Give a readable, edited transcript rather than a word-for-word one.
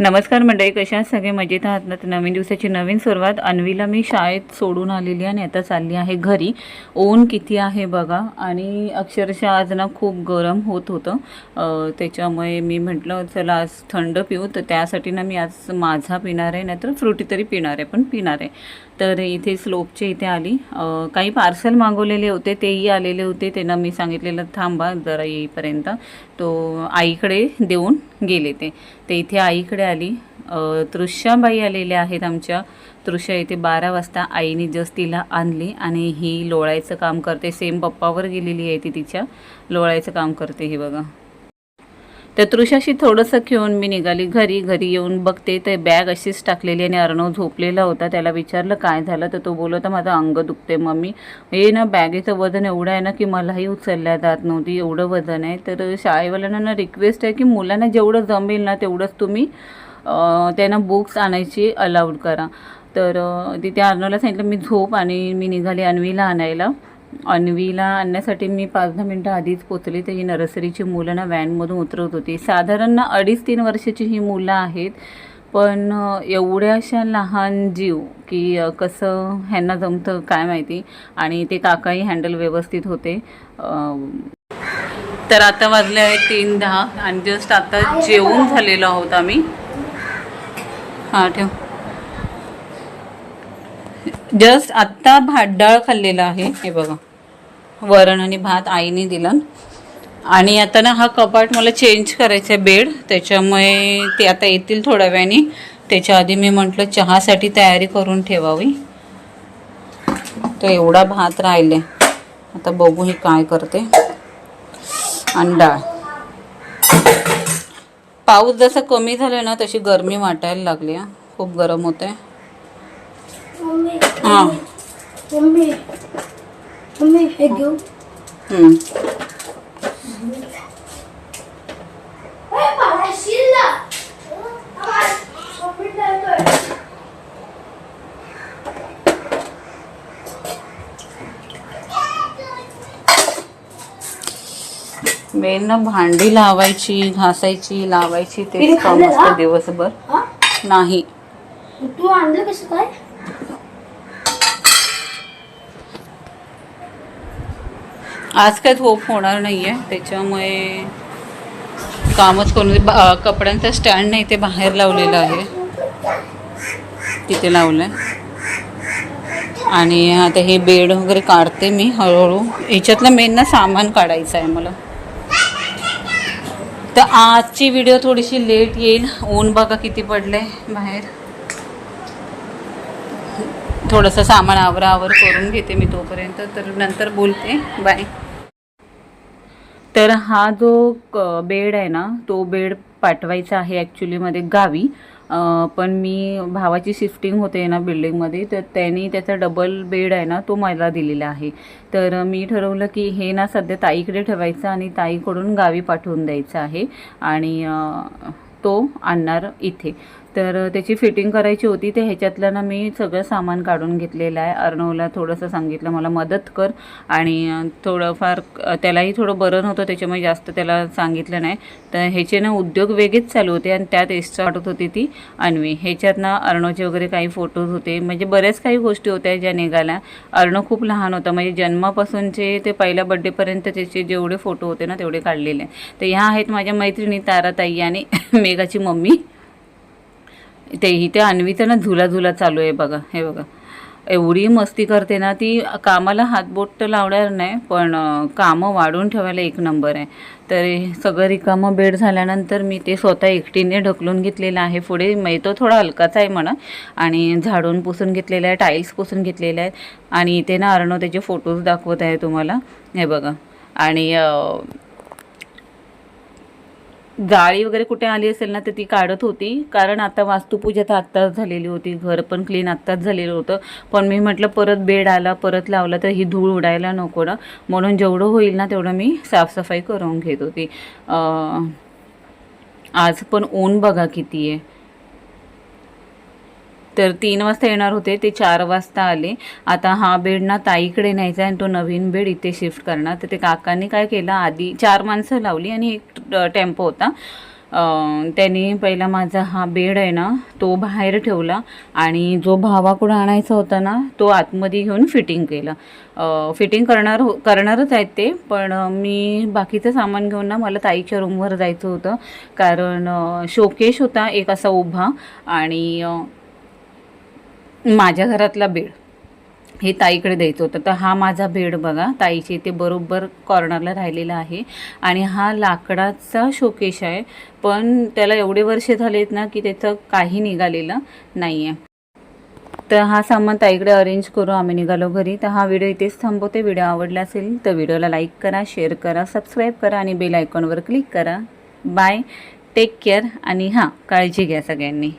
नमस्कार मंडळी, कशा आहात सगळे? मजेत आहात ना? तर नवीन दिवसाची नवीन सुरुवात. अन्वीला मी शाळेत सोडून आलेली आणि आता चालली आहे घरी. ऊन किती आहे बघा, आणि अक्षरशः आज ना खूप गरम होत होतं. त्याच्यामुळे मी म्हटलं चला आज थंड पिऊ, तर त्यासाठी ना मी आज माझा पिणार आहे, नाहीतर फ्रुटी तरी पिणार आहे, पण पिणार आहे. तर इथे स्लोपचे इथे आली. काही पार्सल मागवलेले होते, तेही आलेले होते. त्यांना मी सांगितलेलं थांबा जरा येईपर्यंत, तो आईकडे देऊन गेले. ते इथे आईकडे आली. तृष्याबाई आलेल्या आहेत आमच्या. तृष्या इथे 12 वाजता आईने जस्ट तिला आणली आणि ही लोळायचं काम करते. सेम पप्पावर गेलेली आहे ती, तिच्या लोळायचं काम करते. हे बघा. तर तृषाशी थोडंसं खेळून मी निघाली घरी येऊन बघते तर बॅग अशीच टाकलेली आणि अर्णव झोपलेला होता. त्याला विचारलं काय झालं, तर तो बोलत माझं अंग दुखते मम्मी. हे ना बॅगेचं वजन एवढं आहे ना की मलाही उचलल्या जात नव्हती, एवढं वजन आहे. तर शाळेवाल्यांना रिक्वेस्ट आहे की मुलांना जेवढं जमेल ना तेवढंच तुम्ही त्यांना बुक्स आणायची अलाउड करा. तर तिथे अर्णवला सांगितलं मी झोप, आणि मी निघाली अन्वीला आणायला. अन्वीला आणण्यासाठी मी 5-10 मिनटं आधीच पोचले. तर ही नर्सरीची मुलं ना व्हॅनमधून उतरवत होती. साधारण ना 2.5-3 वर्षाची ही मुलं आहेत, पण एवढ्याशा लहान जीव की कसं ह्यांना जमतं काय माहिती. आणि ते काकाही हँडल व्यवस्थित होते. तर आता वाजले आहे 3:10 आणि जस्ट आता जेवून झालेलो आहोत आम्ही. हां ठेव. जस्ट आत्ता भात डाळ खाल्लेला आहे. हे बघा, वरण आणि भात आईने दिलं. आणि आता ना हा कपाट मला चेंज करायचा आहे बेड, त्याच्यामुळे ते आता येतील थोड्या वेळाने. त्याच्या आधी मी म्हटलं चहासाठी तयारी करून ठेवावी. तर एवढा भात राहिले, आता बघू ही काय करते. आणि डाळ. पाऊस जसा कमी झाला ना तशी गरमी वाटायला लागली. खूप गरम होत आहे. हां मम्मी हे घेऊ. मेन ना भांडी लावायची, घासायची, लावायची, तेच काम असतं दिवसभर. नाही तू आणलं कसं काय? आज काय झोप होणार नाहीये, त्याच्यामुळे कामच करून. कपड्यांचा स्टँड नाही ते बाहेर लावलेलं आहे, तिथे लावलंय. आणि आता हे बेड वगैरे काढते मी हळूहळू. ह्याच्यातलं मेन ना सामान काढायचं आहे मला. तर आजची व्हिडिओ थोडीशी लेट येईल. ऊन बघा किती पडलंय बाहेर. थोडंसं सामान आवर करून घेते मी तोपर्यंत, तर नंतर बोलते. बाय. तर हा जो बेड आहे ना, तो बेड पाठवायचा आहे ॲक्च्युलीमध्ये गावी. पण मी भावाची शिफ्टिंग होते ना बिल्डिंगमध्ये, तर त्यांनी त्याचा डबल बेड आहे ना तो मला दिलेला आहे. तर मी ठरवलं की हे ना सध्या ताईकडे ठेवायचं आणि ताईकडून गावी पाठवून द्यायचं आहे, आणि तो आणणार इथे. तर त्याची फिटिंग करायची होती. तर ह्याच्यातलं ना मी सगळं सामान काढून घेतलेलं आहे. अर्णवला थोडंसं सांगितलं मला मदत कर, आणि थोडंफार त्यालाही थोडं बरं नव्हतं, त्याच्यामुळे जास्त त्याला सांगितलं नाही. तर ह्याचे ना उद्योग वेगळेच चालू होते, आणि त्यात एक्स्ट्रा वाटत होती ती अन्वी. ह्याच्यात ना अर्णवचे वगैरे काही फोटोज होते, म्हणजे बऱ्याच काही गोष्टी होत्या ज्या निघाल्या. अर्णव खूप लहान होता, म्हणजे जन्मापासूनचे ते पहिल्या बड्डेपर्यंत त्याचे जेवढे फोटो होते ना तेवढे काढलेले. तर ह्या आहेत माझ्या मैत्रिणी ताराताई आणि मेघाची मम्मी. ते अन्वीचा ना झुला चालू आहे बघा. हे बघा, एवढी मस्ती करते ना ती. कामाला हातबोट तर लावणार नाही, पण कामं वाढून ठेवायला एक नंबर आहे. तर सगळं रिकामं बेड झाल्यानंतर मी ते स्वतः एकटीने ढकलून घेतलेलं आहे पुढे. तो थोडा हलकाच आहे म्हणा. आणि झाडून पुसून घेतलेला आहे, टाईल्स पुसून घेतलेले आहेत. आणि इथे ना अर्णव त्याचे फोटोज दाखवत आहे तुम्हाला. हे बघा. आणि जाळी वगैरे कुठे आली असेल ना तर ती काढत होती, कारण आता वास्तुपूजा तर आत्ताच झालेली होती, घर पण क्लीन आत्ताच झालेलं होतं. पण मी म्हटलं परत बेड आला, परत लावला तर ही धूळ उडायला नको ना, म्हणून जेवढं होईल ना तेवढं मी साफसफाई करून घेत होती. आज पण ऊन बघा किती आहे. तर 3 वाजता येणार होते, ते 4 वाजता आले. आता हा बेड ना ताईकडे न्यायचा आणि तो नवीन बेड इथे शिफ्ट करणार. तर ते काकांनी काय केलं, आधी 4 माणसं लावली आणि एक टेम्पो होता. त्यांनी पहिला माझा हा बेड आहे ना तो बाहेर ठेवला आणि जो भावाकडून आणायचा होता ना तो आतमध्ये घेऊन फिटिंग केलं. फिटिंग करणारच आहेत ते, पण मी बाकीचं सामान घेऊन ना मला ताईच्या रूमवर जायचं होतं, कारण शोकेश होता एक असा उभा आणि माझ्या घरातला बेड हे ताईकडे द्यायचं होतं. तर हा माझा बेड बघा ताईचे ते बरोबर कॉर्नरला राहिलेला आहे आणि हा लाकडाचा शोकेश आहे, पण त्याला एवढे वर्ष झालेत ना की त्याचं काही निघालेलं नाही आहे. तर हा सामान ताईकडे अरेंज करू आम्ही निघालो घरी. तर हा व्हिडिओ इथेच थांबवते. व्हिडिओ आवडला असेल तर व्हिडिओला लाईक करा, शेअर करा, सबस्क्राईब करा आणि बेल आयकॉनवर क्लिक करा. बाय, टेक केअर आणि हां काळजी घ्या सगळ्यांनी.